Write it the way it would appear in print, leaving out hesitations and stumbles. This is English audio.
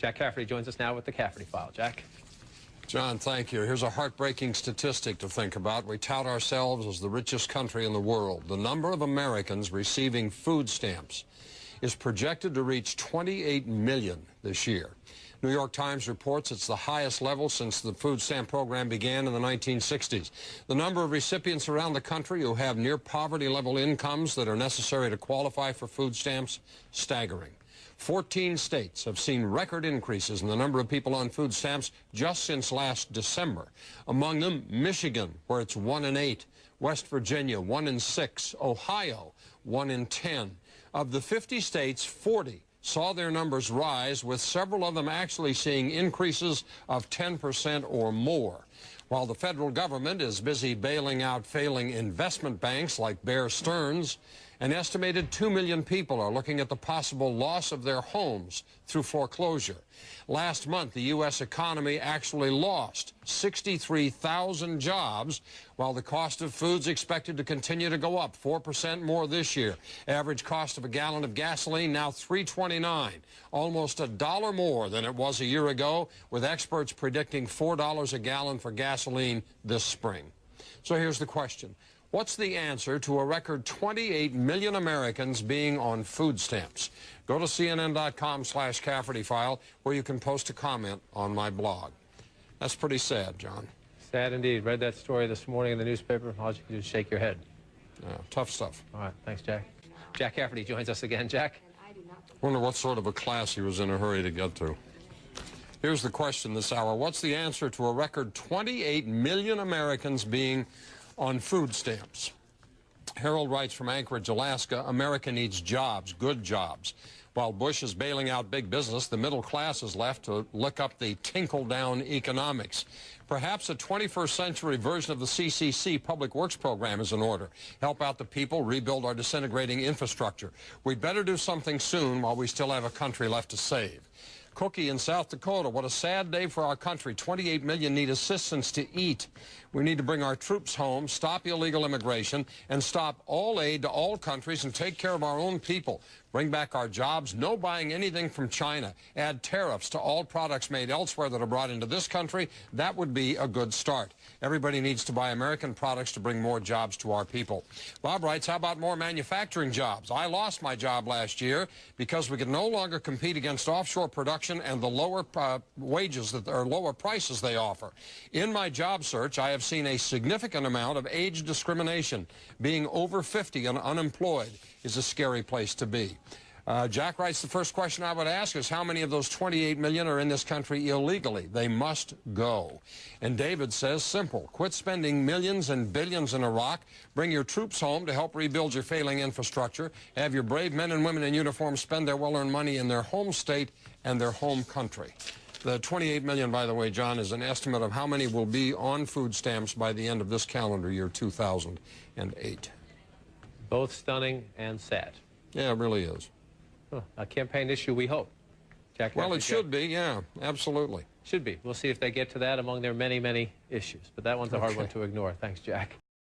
Jack Cafferty joins us now with the Cafferty File. Jack? John, thank you. Here's a heartbreaking statistic to think about. We tout ourselves as the richest country in the world. The number of Americans receiving food stamps is projected to reach 28 million this year. New York Times reports it's the highest level since the food stamp program began in the 1960s. The number of recipients around the country who have near poverty level incomes that are necessary to qualify for food stamps, staggering. 14 states have seen record increases in the number of people on food stamps just since last December. Among them, Michigan, where it's 1 in 8, West Virginia, 1 in 6, Ohio, 1 in 10. Of the 50 states, 40 saw their numbers rise, with several of them actually seeing increases of 10% or more. While the federal government is busy bailing out failing investment banks like Bear Stearns, an estimated 2 million people are looking at the possible loss of their homes through foreclosure. Last month, the U.S. economy actually lost 63,000 jobs, while the cost of food's expected to continue to go up 4% more this year. Average cost of a gallon of gasoline now $3.29, almost $1 more than it was a year ago, with experts predicting $4 a gallon for gasoline this spring. So here's the question. What's the answer to a record 28 million Americans being on food stamps? Go to CNN.com/Cafferty File, where you can post a comment on my blog. That's pretty sad, John. Sad indeed. Read that story this morning in the newspaper. All you can do is shake your head. Yeah, tough stuff. All right. Thanks, Jack. Jack Cafferty joins us again. Jack? Wonder what sort of a class he was in a hurry to get to. Here's the question this hour. What's the answer to a record 28 million Americans being on food stamps? Harold writes from Anchorage, Alaska, America needs jobs, good jobs. While Bush is bailing out big business, the middle class is left to look up the tinkle-down economics. Perhaps a 21st century version of the CCC Public Works program is in order. Help out the people, rebuild our disintegrating infrastructure. We'd better do something soon while we still have a country left to save. Cookie in South Dakota, what a sad day for our country. 28 million need assistance to eat. We need to bring our troops home, stop illegal immigration, and stop all aid to all countries and take care of our own people. Bring back our jobs, no buying anything from China. Add tariffs to all products made elsewhere that are brought into this country. That would be a good start. Everybody needs to buy American products to bring more jobs to our people. Bob writes, how about more manufacturing jobs? I lost my job last year because we could no longer compete against offshore production and the lower wages or lower prices they offer. In my job search, I have seen a significant amount of age discrimination. Being over 50 and unemployed is a scary place to be. Jack writes, the first question I would ask is how many of those 28 million are in this country illegally? They must go. And David says, simple, quit spending millions and billions in Iraq, bring your troops home to help rebuild your failing infrastructure, have your brave men and women in uniform spend their well-earned money in their home state and their home country. The 28 million, by the way, John, is an estimate of how many will be on food stamps by the end of this calendar year, 2008. Both stunning and sad. Yeah, it really is. A campaign issue, we hope. Jack, well, it should be, yeah, absolutely. Should be. We'll see if they get to that among their many, many issues. But that one's a hard one to ignore. Thanks, Jack.